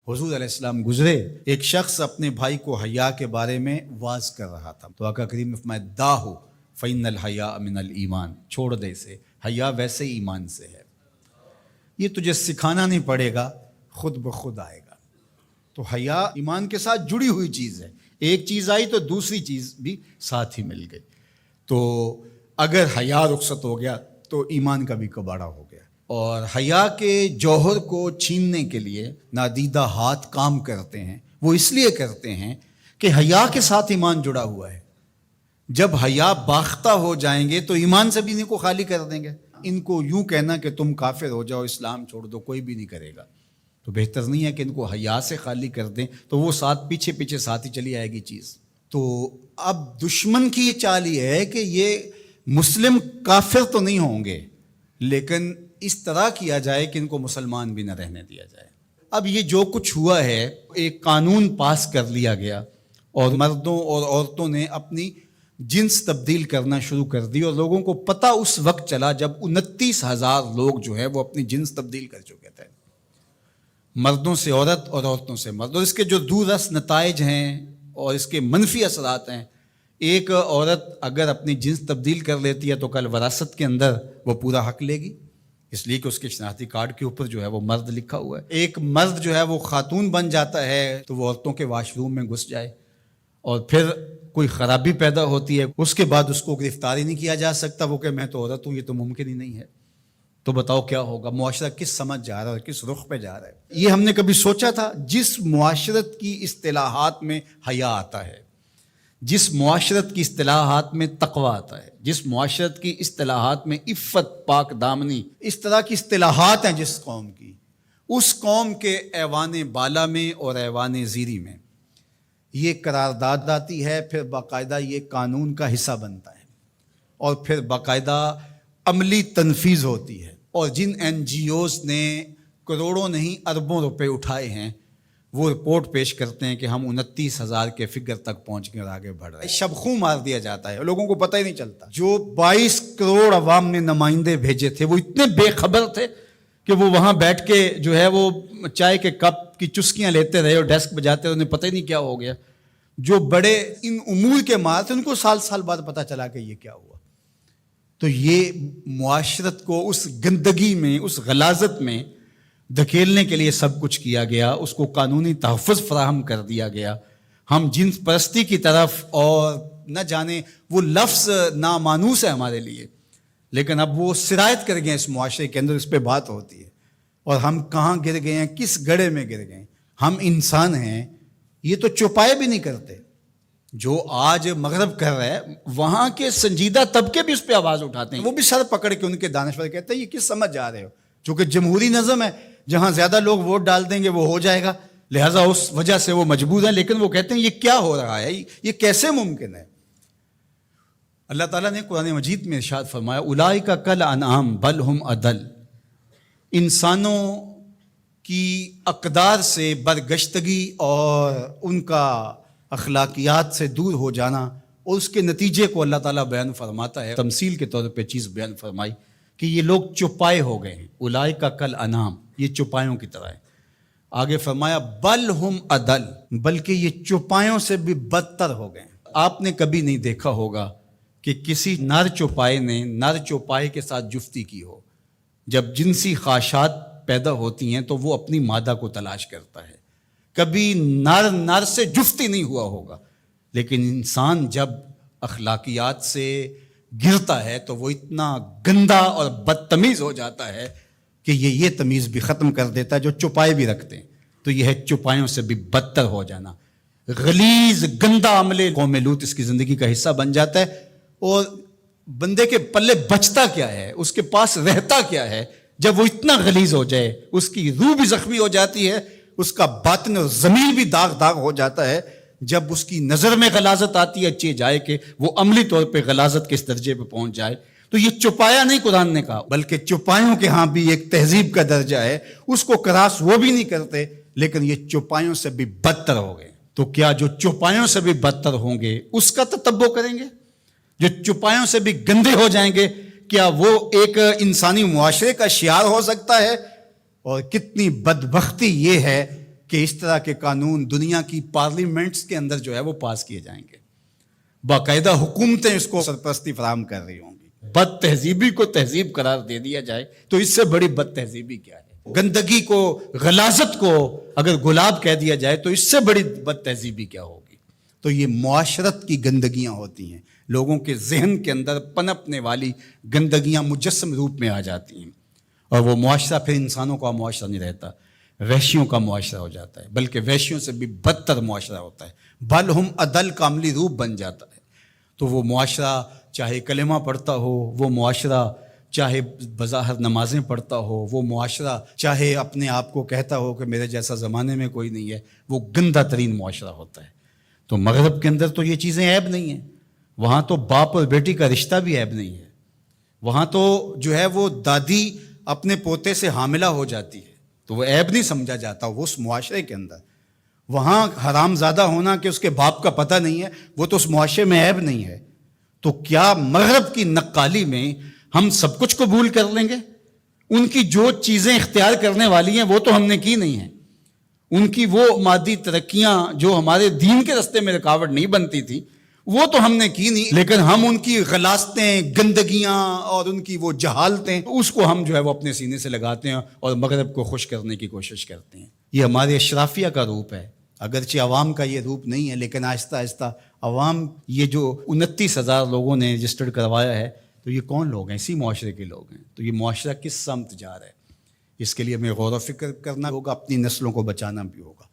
حضور علیہ السلام گزرے، ایک شخص اپنے بھائی کو حیا کے بارے میں واز کر رہا تھا، تو آقا کریم نے فرمایا داہو فإن الحیاء من الایمان، چھوڑ دے اسے، حیا ویسے ایمان سے ہے، یہ تجھے سکھانا نہیں پڑے گا، خود بخود آئے گا۔ تو حیا ایمان کے ساتھ جڑی ہوئی چیز ہے، ایک چیز آئی تو دوسری چیز بھی ساتھ ہی مل گئی۔ تو اگر حیا رخصت ہو گیا تو ایمان کا بھی کباڑہ ہو گیا۔ اور حیا کے جوہر کو چھیننے کے لیے نادیدہ ہاتھ کام کرتے ہیں، وہ اس لیے کرتے ہیں کہ حیا کے ساتھ ایمان جڑا ہوا ہے۔ جب حیا باختہ ہو جائیں گے تو ایمان سے بھی ان کو خالی کر دیں گے۔ ان کو یوں کہنا کہ تم کافر ہو جاؤ، اسلام چھوڑ دو، کوئی بھی نہیں کرے گا۔ تو بہتر نہیں ہے کہ ان کو حیا سے خالی کر دیں، تو وہ ساتھ پیچھے ساتھ ہی چلی آئے گی چیز۔ تو اب دشمن کی یہ چال یہ ہے کہ یہ مسلم کافر تو نہیں ہوں گے، لیکن اس طرح کیا جائے کہ ان کو مسلمان بھی نہ رہنے دیا جائے۔ اب یہ جو کچھ ہوا ہے، ایک قانون پاس کر لیا گیا اور مردوں اور عورتوں نے اپنی جنس تبدیل کرنا شروع کر دی، اور لوگوں کو پتہ اس وقت چلا جب 29,000 لوگ جو ہے وہ اپنی جنس تبدیل کر چکے تھے، مردوں سے عورت اور عورتوں سے مرد۔ اور اس کے جو دوررس نتائج ہیں اور اس کے منفی اثرات ہیں، ایک عورت اگر اپنی جنس تبدیل کر لیتی ہے تو کل وراثت کے اندر وہ پورا حق لے گی، اس لیے کہ اس کے شناختی کارڈ کے اوپر جو ہے وہ مرد لکھا ہوا ہے۔ ایک مرد جو ہے وہ خاتون بن جاتا ہے تو وہ عورتوں کے واش روم میں گھس جائے اور پھر کوئی خرابی پیدا ہوتی ہے، اس کے بعد اس کو گرفتار ہی نہیں کیا جا سکتا، وہ کہ میں تو عورت ہوں، یہ تو ممکن ہی نہیں ہے۔ تو بتاؤ کیا ہوگا؟ معاشرہ کس سمجھ جا رہا ہے، کس رخ پہ جا رہا ہے؟ یہ ہم نے کبھی سوچا تھا؟ جس معاشرت کی اصطلاحات میں حیا آتا ہے، جس معاشرت کی اصطلاحات میں تقوی آتا ہے، جس معاشرت کی اصطلاحات میں عفت، پاک دامنی، اس طرح کی اصطلاحات ہیں جس قوم کی، اس قوم کے ایوان بالا میں اور ایوان زیری میں یہ قرارداد آتی ہے، پھر باقاعدہ یہ قانون کا حصہ بنتا ہے، اور پھر باقاعدہ عملی تنفیذ ہوتی ہے۔ اور جن این جی اوز نے کروڑوں نہیں اربوں روپے اٹھائے ہیں، وہ رپورٹ پیش کرتے ہیں کہ ہم 29,000 کے فگر تک پہنچ کے اور آگے بڑھ رہے ہیں۔ شب خوں مار دیا جاتا ہے، لوگوں کو پتہ ہی نہیں چلتا۔ جو 22 کروڑ عوام نے نمائندے بھیجے تھے، وہ اتنے بے خبر تھے کہ وہ وہاں بیٹھ کے جو ہے وہ چائے کے کپ کی چسکیاں لیتے رہے اور ڈیسک بجاتے رہے، انہیں پتہ ہی نہیں کیا ہو گیا۔ جو بڑے ان امور کے مار تھے، ان کو سال بعد پتہ چلا کہ یہ کیا ہوا۔ تو یہ معاشرت کو اس گندگی میں، اس غلاظت میں دھکیلنے کے لیے سب کچھ کیا گیا، اس کو قانونی تحفظ فراہم کر دیا گیا۔ ہم جنس پرستی کی طرف، اور نہ جانے وہ لفظ نامانوس ہے ہمارے لیے، لیکن اب وہ سرایت کر گئے اس معاشرے کے اندر، اس پہ بات ہوتی ہے۔ اور ہم کہاں گر گئے ہیں، کس گڑھے میں گر گئے ہیں؟ ہم انسان ہیں، یہ تو چوپائے بھی نہیں کرتے۔ جو آج مغرب کر رہا ہے، وہاں کے سنجیدہ طبقے بھی اس پہ آواز اٹھاتے ہیں، وہ بھی سر پکڑ کے ان کے دانشور کہتے ہیں یہ کس سمجھ جا رہے ہو؟ چونکہ جمہوری نظم ہے، جہاں زیادہ لوگ ووٹ ڈال دیں گے وہ ہو جائے گا، لہٰذا اس وجہ سے وہ مجبور ہیں۔ لیکن وہ کہتے ہیں یہ کیا ہو رہا ہے، یہ کیسے ممکن ہے؟ اللہ تعالیٰ نے قرآن مجید میں ارشاد فرمایا اولئک کالانعام بل ہم اضل، انسانوں کی اقدار سے برگشتگی اور ان کا اخلاقیات سے دور ہو جانا، اور اس کے نتیجے کو اللہ تعالیٰ بیان فرماتا ہے، تمثیل کے طور پہ چیز بیان فرمائی کہ یہ لوگ چوپائے ہو گئے ہیں۔ اولئک کالانعام، یہ چوپایوں کی طرح ہے۔ آگے فرمایا بل ہم اضل، بلکہ یہ چوپایوں سے بھی بدتر ہو گئے ہیں۔ آپ نے کبھی نہیں دیکھا ہوگا کہ کسی نر چوپائے نے نر چوپائے کے ساتھ جفتی کی ہو۔ جب جنسی خواہشات پیدا ہوتی ہیں تو وہ اپنی مادہ کو تلاش کرتا ہے۔ کبھی نر سے جفتی نہیں ہوا ہوگا، لیکن انسان جب اخلاقیات سے گرتا ہے تو وہ اتنا گندا اور بدتمیز ہو جاتا ہے کہ یہ تمیز بھی ختم کر دیتا ہے جو چوپائے بھی رکھتے ہیں۔ تو یہ ہے چوپایوں سے بھی بدتر ہو جانا، غلیظ گندا عمل قوم لوط اس کی زندگی کا حصہ بن جاتا ہے۔ اور بندے کے پلے بچتا کیا ہے، اس کے پاس رہتا کیا ہے جب وہ اتنا غلیظ ہو جائے؟ اس کی روح بھی زخمی ہو جاتی ہے، اس کا باطن اور ضمیر بھی داغ ہو جاتا ہے جب اس کی نظر میں غلاظت آتی ہے، اچھی جائے کہ وہ عملی طور پہ غلاظت کے اس درجے پہ پہنچ جائے۔ تو یہ چوپایا نہیں قرآن نے کہا، بلکہ چوپایوں کے ہاں بھی ایک تہذیب کا درجہ ہے، اس کو کراس وہ بھی نہیں کرتے، لیکن یہ چوپایوں سے بھی بدتر ہو گئے۔ تو کیا جو چوپایوں سے بھی بدتر ہوں گے اس کا تتبع کریں گے؟ جو چوپایوں سے بھی گندے ہو جائیں گے، کیا وہ ایک انسانی معاشرے کا شعار ہو سکتا ہے؟ اور کتنی بدبختی یہ ہے کہ اس طرح کے قانون دنیا کی پارلیمنٹس کے اندر جو ہے وہ پاس کیے جائیں گے، باقاعدہ حکومتیں اس کو سرپرستی فراہم کر رہی ہوں گی۔ بد تہذیبی کو تہذیب قرار دے دیا جائے تو اس سے بڑی بد تہذیبی کیا ہے؟ گندگی کو، غلاظت کو اگر گلاب کہہ دیا جائے تو اس سے بڑی بد تہذیبی کیا ہوگی؟ تو یہ معاشرت کی گندگیاں ہوتی ہیں، لوگوں کے ذہن کے اندر پنپنے والی گندگیاں مجسم روپ میں آ جاتی ہیں، اور وہ معاشرہ پھر انسانوں کا معاشرہ نہیں رہتا، وحشیوں کا معاشرہ ہو جاتا ہے، بلکہ وحشیوں سے بھی بدتر معاشرہ ہوتا ہے، بل ہم عدل کاملی روپ بن جاتا ہے۔ تو وہ معاشرہ چاہے کلمہ پڑھتا ہو، وہ معاشرہ چاہے بظاہر نمازیں پڑھتا ہو، وہ معاشرہ چاہے اپنے آپ کو کہتا ہو کہ میرے جیسا زمانے میں کوئی نہیں ہے، وہ گندہ ترین معاشرہ ہوتا ہے۔ تو مغرب کے اندر تو یہ چیزیں عیب نہیں ہیں، وہاں تو باپ اور بیٹی کا رشتہ بھی عیب نہیں ہے، وہاں تو جو ہے وہ دادی اپنے پوتے سے حاملہ ہو جاتی ہے تو وہ عیب نہیں سمجھا جاتا وہ اس معاشرے کے اندر۔ وہاں حرام زادہ ہونا کہ اس کے باپ کا پتہ نہیں ہے، وہ تو اس معاشرے میں عیب نہیں ہے۔ تو کیا مغرب کی نقالی میں ہم سب کچھ قبول کر لیں گے؟ ان کی جو چیزیں اختیار کرنے والی ہیں وہ تو ہم نے کی نہیں ہیں، ان کی وہ مادی ترقیاں جو ہمارے دین کے راستے میں رکاوٹ نہیں بنتی تھی وہ تو ہم نے کی نہیں، لیکن ہم ان کی غلاظتیں، گندگیاں اور ان کی وہ جہالتیں اس کو ہم جو ہے وہ اپنے سینے سے لگاتے ہیں اور مغرب کو خوش کرنے کی کوشش کرتے ہیں۔ یہ ہمارے اشرافیہ کا روپ ہے، اگرچہ عوام کا یہ روپ نہیں ہے، لیکن آہستہ آہستہ عوام، یہ جو 29,000 لوگوں نے رجسٹرڈ کروایا ہے، تو یہ کون لوگ ہیں؟ اسی معاشرے کے لوگ ہیں۔ تو یہ معاشرہ کس سمت جا رہا ہے، اس کے لیے ہمیں غور و فکر کرنا ہوگا، اپنی نسلوں کو بچانا بھی ہوگا۔